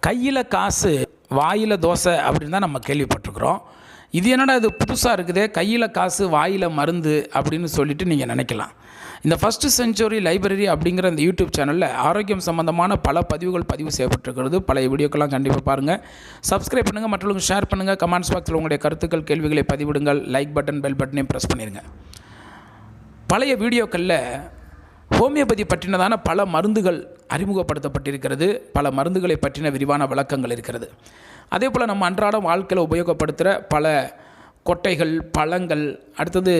கையில் காசு வாயில் தோசை அப்படின்னு தான் நம்ம கேள்விப்பட்டிருக்கிறோம். இது என்னடா இது புதுசாக இருக்குதே, கையில் காசு வாயில் மருந்து அப்படின்னு சொல்லிட்டு நீங்கள் நினைக்கலாம். இந்த ஃபஸ்ட்டு செஞ்சுரி லைப்ரரி அப்படிங்கிற இந்த யூடியூப் சேனலில் ஆரோக்கியம் சம்மந்தமான பல பதிவுகள் பதிவு செய்யப்பட்டிருக்கிறது. பழைய வீடியோக்கெல்லாம் கண்டிப்பாக பாருங்கள், சப்ஸ்கிரைப் பண்ணுங்கள், மற்றவங்களுக்கு ஷேர் பண்ணுங்கள், கமெண்ட்ஸ் பாக்ஸில் உங்களுடைய கருத்துக்கள் கேள்விகளை பதிவிடுங்கள், லைக் பட்டன் பெல் பட்டனையும் ப்ரெஸ் பண்ணிடுங்க. பழைய வீடியோக்களில் ஹோமியோபதி பற்றினதான பல மருந்துகள் அறிமுகப்படுத்தப்பட்டிருக்கிறது. பல மருந்துகளை பற்றின விரிவான விளக்கங்கள் இருக்கிறது. அதே போல் நம்ம அன்றாட வாழ்க்கையில் உபயோகப்படுத்துகிற பல கொட்டைகள், பழங்கள், அடுத்தது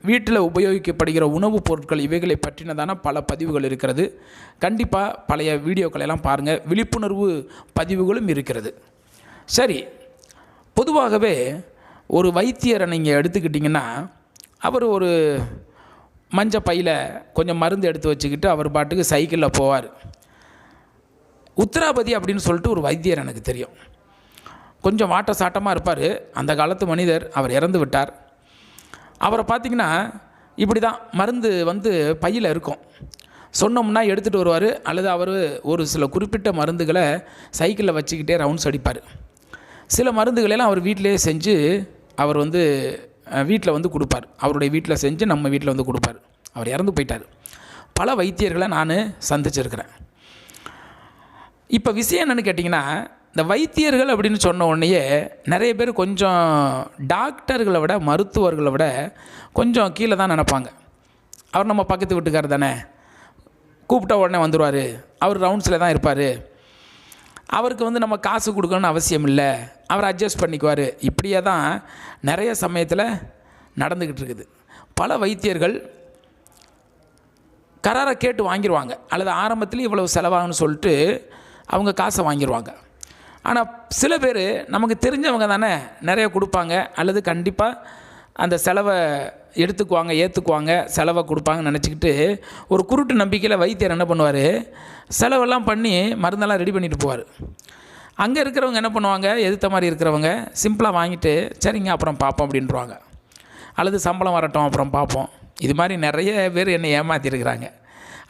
வீட்டில் உபயோகிக்கப்படுகிற உணவுப் பொருட்கள், இவைகளை பற்றினதான பல பதிவுகள் இருக்கிறது. கண்டிப்பாக பழைய வீடியோக்களெல்லாம் பாருங்கள், விழிப்புணர்வு பதிவுகளும் இருக்கிறது. சரி, பொதுவாகவே ஒரு வைத்தியரை நீங்கள் எடுத்துக்கிட்டிங்கன்னா, அவர் ஒரு மஞ்சள் பையில் கொஞ்சம் மருந்து எடுத்து வச்சுக்கிட்டு அவர் பாட்டுக்கு சைக்கிளில் போவார். உத்திராபதி அப்படின்னு சொல்லிட்டு ஒரு வைத்தியர் எனக்கு தெரியும். கொஞ்சம் வாட்ட சாட்டமாக இருப்பார். அந்த காலத்து மனிதர், அவர் இறந்து விட்டார். அவரை பார்த்திங்கன்னா இப்படி தான் மருந்து பையில் இருக்கும். சொன்னோம்னா எடுத்துகிட்டு வருவார். அல்லது அவர் ஒரு சில குறிப்பிட்ட மருந்துகளை சைக்கிளில் வச்சுக்கிட்டே ரவுண்ட்ஸ் அடிப்பார். சில மருந்துகளெல்லாம் அவர் வீட்டிலே செஞ்சு அவர் வீட்டில் கொடுப்பார். அவருடைய வீட்டில் செஞ்சு நம்ம வீட்டில் கொடுப்பார். அவர் இறந்து போயிட்டார். பல வைத்தியர்களை நான் சந்திச்சிருக்கிறேன். இப்போ விஷயம் என்னென்னு கேட்டிங்கன்னா, இந்த வைத்தியர்கள் அப்படின்னு சொன்ன உடனேயே நிறைய பேர் கொஞ்சம் டாக்டர்களை விட, மருத்துவர்களை விட கொஞ்சம் கீழே தான் நினைப்பாங்க. அவர் நம்ம பக்கத்து வீட்டுக்காரர் தானே, கூப்பிட்ட உடனே வந்துடுவார், அவர் ரவுண்ட்ஸில் தான் இருப்பார், அவருக்கு நம்ம காசு கொடுக்கணும்னு அவசியம் இல்லை, அவர் அட்ஜஸ்ட் பண்ணிக்குவார். இப்படியே தான் நிறைய சமயத்தில் நடந்துக்கிட்டு இருக்குது. பல வைத்தியர்கள் கராரை கேட்டு வாங்கிடுவாங்க, அல்லது ஆரம்பத்துலேயும் இவ்வளவு செலவாகுன்னு சொல்லிட்டு அவங்க காசை வாங்கிடுவாங்க. ஆனால் சில பேர் நமக்கு தெரிஞ்சவங்க தானே நிறைய கொடுப்பாங்க, அல்லது கண்டிப்பாக அந்த செலவை எடுத்துக்குவாங்க, ஏற்றுக்குவாங்க, செலவை கொடுப்பாங்கன்னு நினச்சிக்கிட்டு ஒரு குருட்டு நம்பிக்கையில் வைத்தியர் என்ன பண்ணுவார், செலவெல்லாம் பண்ணி மருந்தெல்லாம் ரெடி பண்ணிட்டு போவார். அங்கே இருக்கிறவங்க என்ன பண்ணுவாங்க, எதிர்த்த மாதிரி இருக்கிறவங்க சிம்பிளாக வாங்கிட்டு சரிங்க அப்புறம் பார்ப்போம் அப்படின்றாங்க, அல்லது சம்பளம் வரட்டும் அப்புறம் பார்ப்போம். இது மாதிரி நிறைய பேர் என்னை ஏமாற்றிருக்கிறாங்க,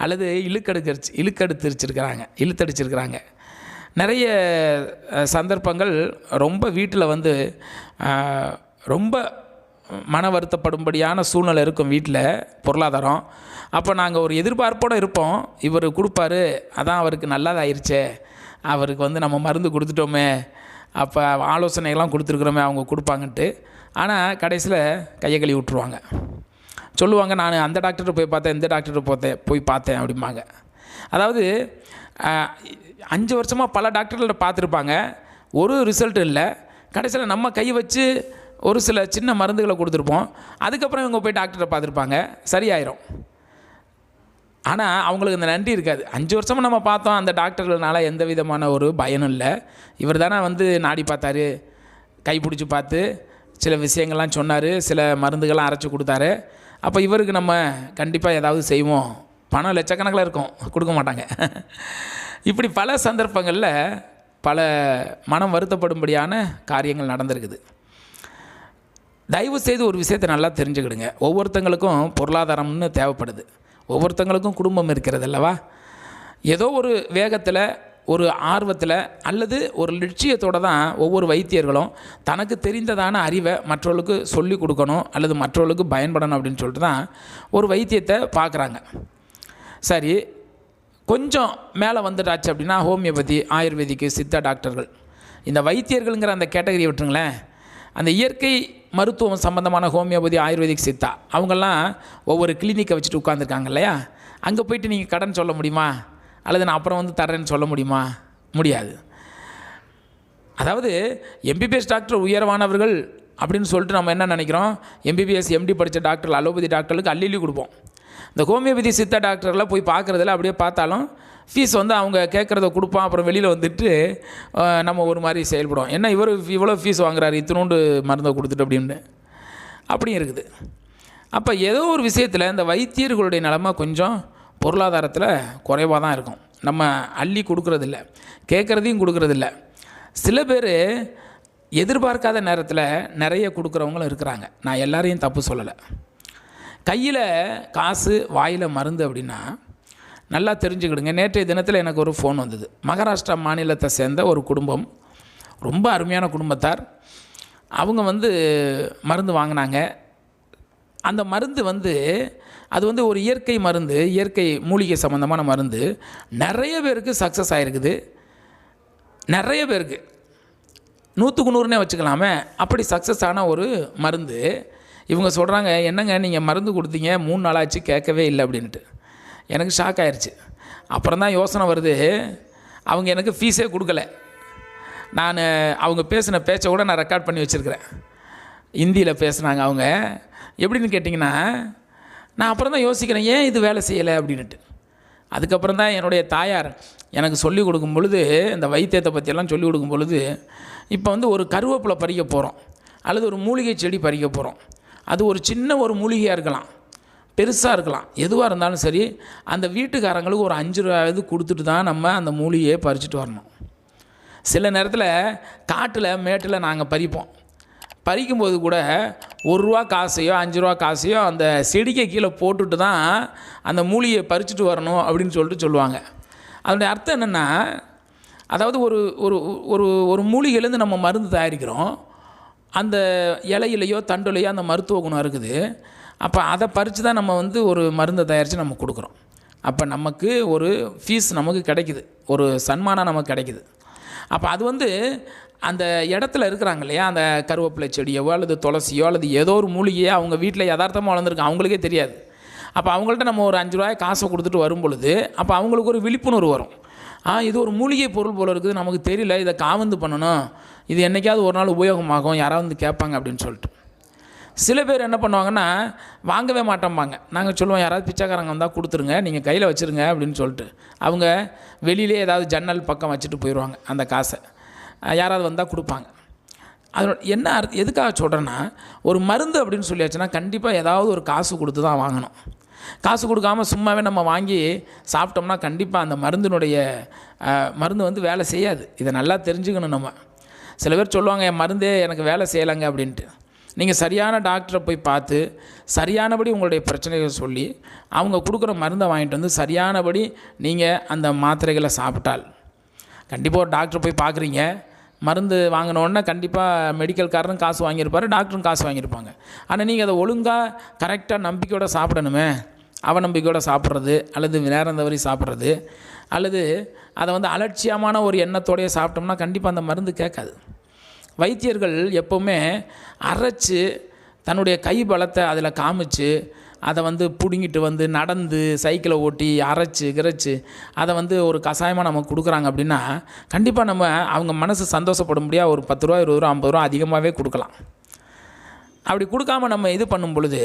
அல்லது இழுத்தடிச்சிருக்கிறாங்க. நிறைய சந்தர்ப்பங்கள் ரொம்ப வீட்டில் ரொம்ப மன வருத்தப்படும்படியான சூழ்நிலை இருக்கும் வீட்டில், பொருளாதாரம். அப்போ நாங்கள் ஒரு எதிர்பார்ப்போடு இருப்போம், இவர் கொடுப்பாரு, அதான் அவருக்கு நல்லதாயிருச்சே, அவருக்கு நம்ம மருந்து கொடுத்துட்டோமே, அப்போ ஆலோசனைகள்லாம் கொடுத்துருக்குறோமே, அவங்க கொடுப்பாங்கன்ட்டு. ஆனால் கடைசியில் கையை கழுவி விட்டுருவாங்க. சொல்லுவாங்க, நான் அந்த டாக்டர்கிட்ட போய் பார்த்தேன், இந்த டாக்டர்கிட்ட போய் பார்த்தேன் அப்படிம்பாங்க. அதாவது 5 வருஷமாக பல டாக்டர்கிட்ட பார்த்துருப்பாங்க, ஒரு ரிசல்ட் இல்லை. கடைசியில் நம்ம கை வச்சு ஒரு சில சின்ன மருந்துகளை கொடுத்துருப்போம், அதுக்கப்புறம் இவங்க போய் டாக்டரை பார்த்துருப்பாங்க, சரியாயிரும். ஆனால் அவங்களுக்கு இந்த நன்றி இருக்காது. 5 வருஷமாக நம்ம பார்த்தோம், அந்த டாக்டர்களால் எந்த விதமான ஒரு பயனும் இல்லை. இவர் தானே நாடி பார்த்தாரு, கை பிடிச்சி பார்த்து சில விஷயங்கள்லாம் சொன்னார், சில மருந்துகள்லாம் அரைச்சி கொடுத்தாரு. அப்போ இவருக்கு நம்ம கண்டிப்பாக ஏதாவது செய்வோம். பணம் லட்சக்கணக்கில் இருக்கும், கொடுக்க மாட்டாங்க. இப்படி பல சந்தர்ப்பங்களில் பல மனம் வருத்தப்படும்படியான காரியங்கள் நடந்திருக்குது. தயவு செய்து ஒரு விஷயத்தை நல்லா தெரிஞ்சுக்கிடுங்க. ஒவ்வொருத்தங்களுக்கும் பொருளாதாரம்னு தேவைப்படுது, ஒவ்வொருத்தங்களுக்கும் குடும்பம் இருக்கிறது அல்லவா. ஏதோ ஒரு வேகத்தில், ஒரு ஆர்வத்தில், அல்லது ஒரு லட்சியத்தோடு தான் ஒவ்வொரு வைத்தியர்களும் தனக்கு தெரிந்ததான அறிவை மற்றவர்களுக்கு சொல்லிக் கொடுக்கணும், அல்லது மற்றவர்களுக்கு பயன்படணும் அப்படின்னு சொல்லிட்டு தான் ஒரு வைத்தியத்தை பார்க்குறாங்க. சரி, கொஞ்சம் மேலே வந்துட்டாச்சு அப்படின்னா ஹோமியோபதி, ஆயுர்வேதிக்கு, சித்தா டாக்டர்கள், இந்த வைத்தியர்களுங்கிற அந்த கேட்டகரியை விட்டுருங்களேன். அந்த இயற்கை மருத்துவம் சம்மந்தமான ஹோமியோபதி, ஆயுர்வேதிக், சித்தா அவங்கெல்லாம் ஒவ்வொரு கிளினிக்கை வச்சுட்டு உட்காந்துருக்காங்க இல்லையா. அங்கே போயிட்டு நீங்கள் கடன் சொல்ல முடியுமா, அல்லது நான் அப்புறம் தர்றேன்னு சொல்ல முடியுமா? முடியாது. அதாவது எம்பிபிஎஸ் டாக்டர் உயர்வானவர்கள் அப்படின்னு சொல்லிட்டு நம்ம என்ன நினைக்கிறோம், எம்பிபிஎஸ் எம்டி படித்த டாக்டர், அலோபதி டாக்டர்களுக்கு அள்ளி கொடுப்போம். இந்த ஹோமியோபதி, சித்தா டாக்டர்லாம் போய் பார்க்குறதில்ல. அப்படியே பார்த்தாலும் ஃபீஸ் அவங்க கேட்குறத கொடுப்பான், அப்புறம் வெளியில் நம்ம ஒரு மாதிரி செயல்படும். என்ன இவர் இவ்வளோ ஃபீஸ் வாங்குறாரு, இத்தினோண்டு மருந்தை கொடுத்துட்டு அப்படின்னு அப்படியும் இருக்குது. அப்போ ஏதோ ஒரு விஷயத்தில் இந்த வைத்தியர்களுடைய நிலைமை கொஞ்சம் பொருளாதாரத்தில் குறைவாக தான் இருக்கும். நம்ம அள்ளி கொடுக்குறதில்ல, கேட்குறதையும் கொடுக்குறதில்ல. சில பேர் எதிர்பார்க்காத நேரத்தில் நிறைய கொடுக்குறவங்களும் இருக்கிறாங்க. நான் எல்லாரையும் தப்பு சொல்லலை. கையில் காசு, வாயில் மருந்து அப்படின்னா நல்லா தெரிஞ்சுக்கிடுங்க. நேற்றைய தினத்தில் எனக்கு ஒரு ஃபோன் வந்தது. மகாராஷ்டிரா மாநிலத்தை சேர்ந்த ஒரு குடும்பம், ரொம்ப அருமையான குடும்பத்தார். அவங்க வந்து மருந்து வாங்கினாங்க. அந்த மருந்து வந்து அது வந்து ஒரு இயற்கை மருந்து, இயற்கை மூலிகை சம்மந்தமான மருந்து. நிறைய பேருக்கு சக்ஸஸ் ஆகிருக்குது. நிறைய பேருக்கு 100க்கு 100னே வச்சுக்கலாமே, அப்படி சக்ஸஸ் ஆன ஒரு மருந்து. இவங்க சொல்கிறாங்க, என்னங்க நீங்கள் மருந்து கொடுத்தீங்க 3 நாள் ஆச்சு, கேட்கவே இல்லை அப்படின்ட்டு. எனக்கு ஷாக் ஆயிடுச்சு. அப்புறம் தான் யோசனை வருது, அவங்க எனக்கு ஃபீஸே கொடுக்கல. நான் அவங்க பேசின பேச்சை கூட நான் ரெக்கார்ட் பண்ணி வச்சுருக்கிறேன். ஹிந்தியில் பேசுனாங்க அவங்க. எப்படின்னு கேட்டிங்கன்னா, நான் அப்புறம் தான் யோசிக்கிறேன், ஏன் இது வேலை செய்யலை அப்படின்ட்டு. அதுக்கப்புறம் தான் என்னுடைய தாயார் எனக்கு சொல்லிக் கொடுக்கும் பொழுது, இந்த வைத்தியத்தை பற்றியெல்லாம் சொல்லிக் கொடுக்கும் பொழுது, இப்போ வந்து ஒரு கருவேப்பிலை பறிக்க போகிறோம் அல்லது ஒரு மூலிகை செடி பறிக்க போகிறோம். அது ஒரு சின்ன ஒரு மூலிகையாக இருக்கலாம், பெருசாக இருக்கலாம், எதுவாக இருந்தாலும் சரி, அந்த வீட்டுக்காரங்களுக்கு ஒரு 5 ரூபாவது கொடுத்துட்டு தான் நம்ம அந்த மூலிகையை பறிச்சுட்டு வரணும். சில நேரத்தில் காட்டில் மேட்டில் நாங்கள் பறிப்போம். பறிக்கும்போது கூட 1 ரூபா காசையோ 5 ரூபா காசையோ அந்த செடிக்கு கீழே போட்டுட்டு தான் அந்த மூலிகையை பறிச்சுட்டு வரணும் அப்படின்னு சொல்லுவாங்க. அதனுடைய அர்த்தம் என்னென்னா, அதாவது ஒரு ஒரு ஒரு ஒரு மூலிகையிலேருந்து நம்ம மருந்து தயாரிக்கிறோம். அந்த இலையிலையோ தண்டுலையோ அந்த மருத்துவ குணம் இருக்குது. அப்போ அதை பறித்து தான் நம்ம வந்து ஒரு மருந்தை தயாரித்து நம்ம கொடுக்குறோம். அப்போ நமக்கு ஒரு ஃபீஸ் நமக்கு கிடைக்குது, ஒரு சன்மானம் நமக்கு கிடைக்குது. அப்போ அது வந்து அந்த இடத்துல இருக்கிறாங்க இல்லையா, அந்த கருவேப்பிலை செடியவோ அல்லது துளசியோ அல்லது ஏதோ ஒரு மூலிகையோ அவங்க வீட்டில் யதார்த்தமாக வளர்ந்துருக்கு, அவங்களுக்கே தெரியாது. அப்போ அவங்கள்ட்ட நம்ம ஒரு 5 ரூபாய் காசை கொடுத்துட்டு வரும் பொழுது, அப்போ அவங்களுக்கு ஒரு விழிப்புணர்வு வரும். இது ஒரு மூலிகை பொருள் போல் இருக்குது, நமக்கு தெரியல, இதை காவந்து பண்ணணும், இது என்றைக்காவது ஒரு நாள் உபயோகமாகும், யாராவது வந்து கேட்பாங்க அப்படின்னு சொல்லிட்டு. சில பேர் என்ன பண்ணுவாங்கன்னா, வாங்கவே மாட்டோம்பாங்க. நாங்கள் சொல்லுவோம், யாராவது பிச்சைக்காரங்க வந்தால் கொடுத்துருங்க, நீங்கள் கையில் வச்சுருங்க அப்படின்னு சொல்லிட்டு. அவங்க வெளியிலே ஏதாவது ஜன்னல் பக்கம் வச்சுட்டு போயிடுவாங்க அந்த காசை. யாராவது வந்தால் கொடுப்பாங்க. அதோட என்ன எதுக்காக சொல்கிறேன்னா, ஒரு மருந்து அப்படின்னு சொல்லியாச்சுன்னா கண்டிப்பாக ஏதாவது ஒரு காசு கொடுத்து தான் வாங்கணும். காசு கொடுக்காமல் சும்மாவே நம்ம வாங்கி சாப்பிட்டோம்னா கண்டிப்பாக அந்த மருந்து வந்து வேலை செய்யாது. இதை நல்லா தெரிஞ்சுக்கணும் நம்ம. சில பேர் சொல்லுவாங்க, என் மருந்தே எனக்கு வேலை செய்யலைங்க அப்படின்ட்டு. நீங்கள் சரியான டாக்டரை போய் பார்த்து சரியானபடி உங்களுடைய பிரச்சனைகள் சொல்லி அவங்க கொடுக்குற மருந்தை வாங்கிட்டு வந்து சரியானபடி நீங்கள் அந்த மாத்திரைகளை சாப்பிட்டால், கண்டிப்பாக ஒரு டாக்டரை போய் பார்க்குறீங்க, மருந்து வாங்கினோடனே கண்டிப்பாக மெடிக்கல்காரரும் காசு வாங்கியிருப்பார், டாக்டரும் காசு வாங்கியிருப்பாங்க. ஆனால் நீங்கள் அதை ஒழுங்காக கரெக்டாக நம்பிக்கையோடு சாப்பிடணுமே. அவநம்பிக்கையோடு சாப்பிட்றது அல்லது நேரம் தவறி சாப்பிட்றது அல்லது அதை வந்து அலட்சியமான ஒரு எண்ணத்தோடையே சாப்பிட்டோம்னா கண்டிப்பாக அந்த மருந்து கேட்காது. வைத்தியர்கள் எப்போவுமே அரைச்சி தன்னுடைய கை பலத்தை அதில் காமிச்சு அதை வந்து பிடுங்கிட்டு வந்து நடந்து சைக்கிளை ஓட்டி அரைச்சி கிரைச்சி அதை வந்து ஒரு கஷாயமாக நமக்கு கொடுக்குறாங்க அப்படின்னா கண்டிப்பாக நம்ம அவங்க மனசு சந்தோஷப்படும்படியாக ஒரு 10 ரூபா 20 ரூபா 50 ரூபா அதிகமாகவே கொடுக்கலாம். அப்படி கொடுக்காமல் நம்ம இது பண்ணும் பொழுது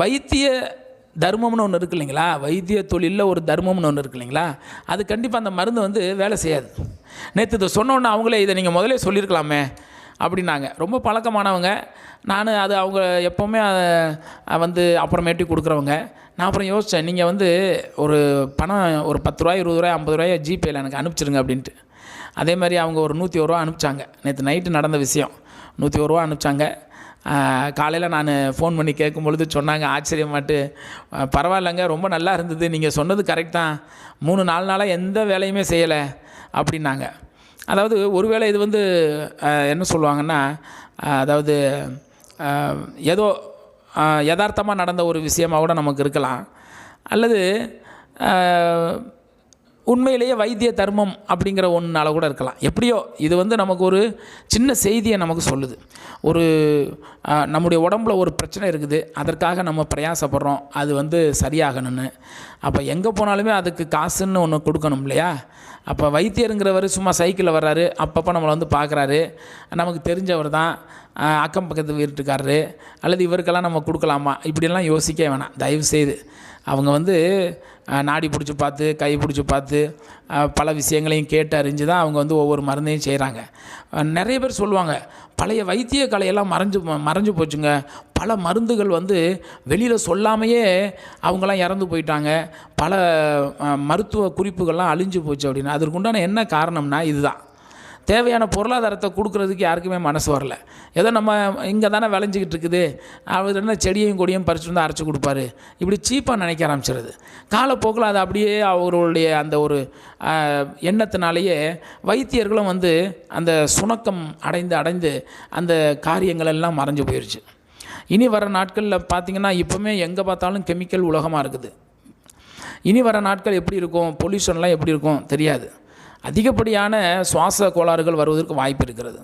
வைத்திய தர்மம்னு ஒன்று இருக்குது இல்லைங்களா, வைத்திய தொழிலில் ஒரு தர்மம்னு ஒன்று இருக்குது இல்லைங்களா, அது கண்டிப்பாக அந்த மருந்து வந்து வேலை செய்யாது. நேற்று இதை சொன்னோன்னே அவங்களே இதை நீங்கள் முதலே சொல்லியிருக்கலாமே அப்படின்னாங்க. ரொம்ப பழக்கமானவங்க. நான் அது அவங்க எப்போவுமே வந்து அப்புறமேட்டு கொடுக்குறவங்க. நான் அப்புறம் யோசித்தேன், நீங்கள் வந்து ஒரு பணம் ஒரு 10 ரூபாய் 20 ரூபாய் 50 ரூபாய் ஜிபேயில் எனக்கு அனுப்பிச்சிருங்க அப்படின்ட்டு. அதே மாதிரி அவங்க ஒரு 101 ரூபா அனுப்பிச்சாங்க. நேற்று நைட்டு நடந்த விஷயம். 101 ரூபா அனுப்பிச்சாங்க. காலையில் நான் ஃபோன் பண்ணி கேட்கும் பொழுது சொன்னாங்க ஆச்சரியமாட்டு, பரவாயில்லைங்க, ரொம்ப நல்லா இருந்தது, நீங்கள் சொன்னது கரெக்ட் தான், 3-4 நாளாக எந்த வேலையுமே செய்யலை அப்படின்னாங்க. அதாவது ஒருவேளை இது வந்து என்ன சொல்லுவாங்கன்னா, அதாவது ஏதோ யதார்த்தமாக நடந்த ஒரு விஷயமாக கூட நமக்கு இருக்கலாம், அல்லது உண்மையிலேயே வைத்திய தர்மம் அப்படிங்கிற ஒன்றால கூட இருக்கலாம். எப்படியோ இது வந்து நமக்கு ஒரு சின்ன செய்தியை நமக்கு சொல்லுது. ஒரு நம்முடைய உடம்புல ஒரு பிரச்சனை இருக்குது, அதற்காக நம்ம பிரயாசப்படுறோம், அது வந்து சரியாகணும்னு. அப்போ எங்கே போனாலுமே அதுக்கு காசுன்னு ஒன்று கொடுக்கணும் இல்லையா. அப்போ வைத்தியருங்கிறவர் சும்மா சைக்கிளில் வர்றாரு, அப்பப்போ நம்மளை வந்து பார்க்குறாரு, நமக்கு தெரிஞ்சவர் தான், அக்கம் பக்கத்து வீட்டுக்காரரு, அல்லது இவருக்கெல்லாம் நம்ம கொடுக்கலாமா இப்படியெல்லாம் யோசிக்க வேணாம் தயவுசெய்து. அவங்க வந்து நாடி பிடிச்சி பார்த்து கை பிடிச்சி பார்த்து பல விஷயங்களையும் கேட்டு அறிஞ்சு தான் அவங்க வந்து ஒவ்வொரு மருந்தையும் செய்கிறாங்க. நிறைய பேர் சொல்லுவாங்க, பழைய வைத்திய கலையெல்லாம் மறைஞ்சு போச்சுங்க, பல மருந்துகள் வந்து வெளியில் சொல்லாமையே அவங்களாம் இறந்து போயிட்டாங்க, பல மருத்துவ குறிப்புகள்லாம் அழிஞ்சு போச்சு அப்படின்னு. அதற்குண்டான என்ன காரணம்னா இதுதான், தேவையான பொருளாதாரத்தை கொடுக்குறதுக்கு யாருக்குமே மனசு வரல. ஏதோ நம்ம இங்கே தானே விளைஞ்சிக்கிட்டு இருக்குது, அவர் என்ன செடியையும் கொடியும் பறிச்சுட்டு வந்து அரைச்சி கொடுப்பாரு, இப்படி சீப்பாக நினைக்க ஆரம்பிச்சிருது. காலப்போக்கில் அது அப்படியே அவர்களுடைய அந்த ஒரு எண்ணத்தினாலேயே வைத்தியர்களும் வந்து அந்த சுணக்கம் அடைந்து அந்த காரியங்கள் எல்லாம் மறைஞ்சு போயிடுச்சு. இனி வர நாட்களில் பார்த்திங்கன்னா இப்போவுமே எங்கே பார்த்தாலும் கெமிக்கல் உலகமாக இருக்குது. இனி வர நாட்கள் எப்படி இருக்கும், பொல்யூஷன்லாம் எப்படி இருக்கும் தெரியாது. அதிகப்படியான சுவாச கோளாறுகள் வருவதற்கு வாய்ப்பு இருக்கிறது.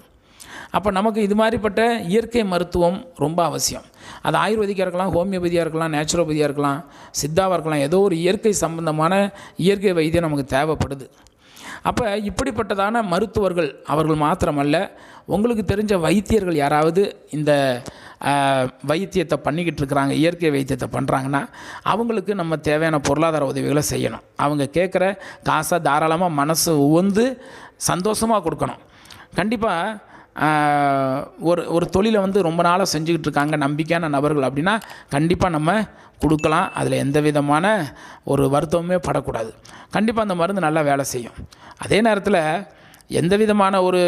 அப்போ நமக்கு இது மாதிரிப்பட்ட இயற்கை மருத்துவம் ரொம்ப அவசியம். அது ஆயுர்வேதிக்காக இருக்கலாம், ஹோமியோபதியாக இருக்கலாம், நேச்சுரோபதியாக இருக்கலாம், சித்தாவாக இருக்கலாம், ஏதோ ஒரு இயற்கை சம்பந்தமான இயற்கை வைத்தியம் நமக்கு தேவைப்படுது. அப்போ இப்படிப்பட்டதான மருத்துவர்கள் அவர்கள் மாத்திரமல்ல, உங்களுக்கு தெரிஞ்ச வைத்தியர்கள் யாராவது இந்த வைத்தியத்தை பண்ணிக்கிட்டு இருக்கிறாங்க, இயற்கை வைத்தியத்தை பண்ணுறாங்கன்னா அவங்களுக்கு நம்ம தேவையான பொருளாதார உதவிகளை செய்யணும். அவங்க கேட்குற காசை தாராளமாக மனசு உவந்து சந்தோஷமாக கொடுக்கணும். கண்டிப்பாக ஒரு தொழிலை வந்து ரொம்ப நாளாக செஞ்சுக்கிட்டு இருக்காங்க நம்பிக்கையான நபர்கள் அப்படின்னா கண்டிப்பாக நம்ம கொடுக்கலாம். அதில் எந்த விதமான ஒரு வருத்தமுமே படக்கூடாது. கண்டிப்பாக அந்த மருந்து நல்லா வேலை செய்யும். அதே நேரத்தில் எந்த விதமான ஒரு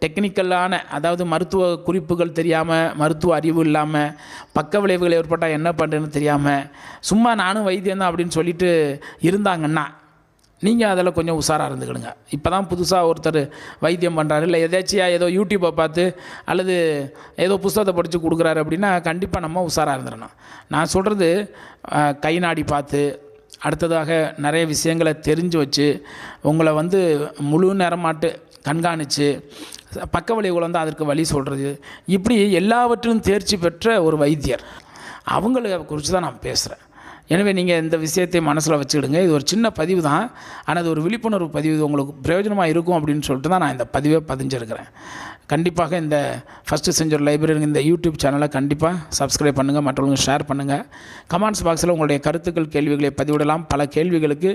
டெக்னிக்கலான, அதாவது மருத்துவ குறிப்புகள் தெரியாமல், மருத்துவ அறிவு இல்லாமல், பக்க விளைவுகள் ஏற்பட்டால் என்ன பண்ணுறதுன்னு தெரியாமல் சும்மா நானும் வைத்தியம் தான் அப்படின்னு சொல்லிட்டு இருந்தாங்கன்னா நீங்கள் அதில் கொஞ்சம் உஷாராக இருந்துக்கிடுங்க. இப்போ தான் புதுசாக ஒருத்தர் வைத்தியம் பண்ணுறாரு, இல்லை எதாச்சியாக ஏதோ யூடியூப்பை பார்த்து அல்லது ஏதோ புத்தகத்தை படித்து கொடுக்குறாரு அப்படின்னா கண்டிப்பாக நம்ம உஷாராக இருந்துடணும். நான் சொல்கிறது கை நாடி பார்த்து, அடுத்ததாக நிறைய விஷயங்களை தெரிஞ்சு வச்சு, உங்களை வந்து முழு நேரமாட்டு கண்காணித்து பக்க விளைவுகள் வந்து அதற்கு வழி சொல்கிறது, இப்படி எல்லாவற்றிலும் தேர்ச்சி பெற்ற ஒரு வைத்தியர் அவங்கள குறித்து தான் நான் பேசுகிறேன். எனவே நீங்கள் இந்த விஷயத்தை மனசில் வச்சுக்கிடுங்க. இது ஒரு சின்ன பதிவு தான், ஆனால் அது ஒரு விழிப்புணர்வு பதிவு, உங்களுக்கு பிரயோஜனமாக இருக்கும் அப்படின்னு சொல்லிட்டு தான் நான் இந்த பதிவை பதிஞ்சிருக்கிறேன். கண்டிப்பாக இந்த ஃபஸ்ட்டு செஞ்சுரி லைப்ரரி இந்த யூடியூப் சேனலை கண்டிப்பாக சப்ஸ்கிரைப் பண்ணுங்கள், மற்றவங்களுக்கு ஷேர் பண்ணுங்கள். கமெண்ட்ஸ் பாக்ஸில் உங்களுடைய கருத்துக்கள், கேள்விகளை பதிவிடலாம். பல கேள்விகளுக்கு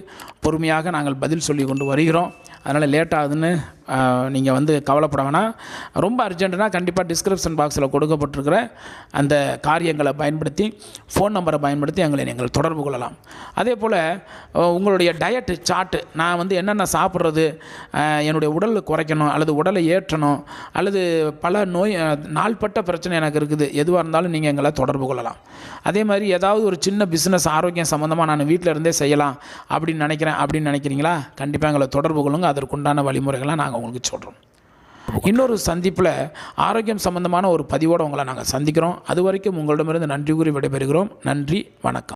பொறுமையாக நாங்கள் பதில் சொல்லி கொண்டு வருகிறோம். அதனால் லேட் ஆகுதுன்னு நீங்கள் வந்து கவலைப்பட வேணாம். ரொம்ப அர்ஜென்ட்டுனா கண்டிப்பாக டிஸ்கிரிப்ஷன் பாக்ஸில் கொடுக்கப்பட்டிருக்கிற அந்த காரியங்களை பயன்படுத்தி, ஃபோன் நம்பரை பயன்படுத்தி எங்களை நீங்கள் தொடர்பு கொள்ளலாம். அதே போல் உங்களுடைய டயட்டு சார்ட்டு, நான் வந்து என்னென்ன சாப்பிட்றது, என்னுடைய உடல் குறைக்கணும் அல்லது உடலை ஏற்றணும் அல்லது பல நாள்பட்ட பிரச்சனை எனக்கு இருக்குது, எதுவாக இருந்தாலும் நீங்கள் எங்களை தொடர்பு கொள்ளலாம். அதே மாதிரி ஏதாவது ஒரு சின்ன பிஸ்னஸ் ஆரோக்கியம் சம்மந்தமாக நான் வீட்டில் இருந்தே செய்யலாம் அப்படின்னு நினைக்கிறீங்களா, கண்டிப்பாக எங்களை தொடர்பு கொள்ளுங்கள். அதற்குண்டான வழிமுறைகளை நாங்கள் உங்களுக்கு சொல்கிறோம். இன்னொரு சந்திப்பில் ஆரோக்கியம் சம்பந்தமான ஒரு பதிவோடு உங்களை நாங்கள் சந்திக்கிறோம். அது வரைக்கும் உங்களிடமிருந்து நன்றி கூறி விடைபெறுகிறோம். நன்றி, வணக்கம்.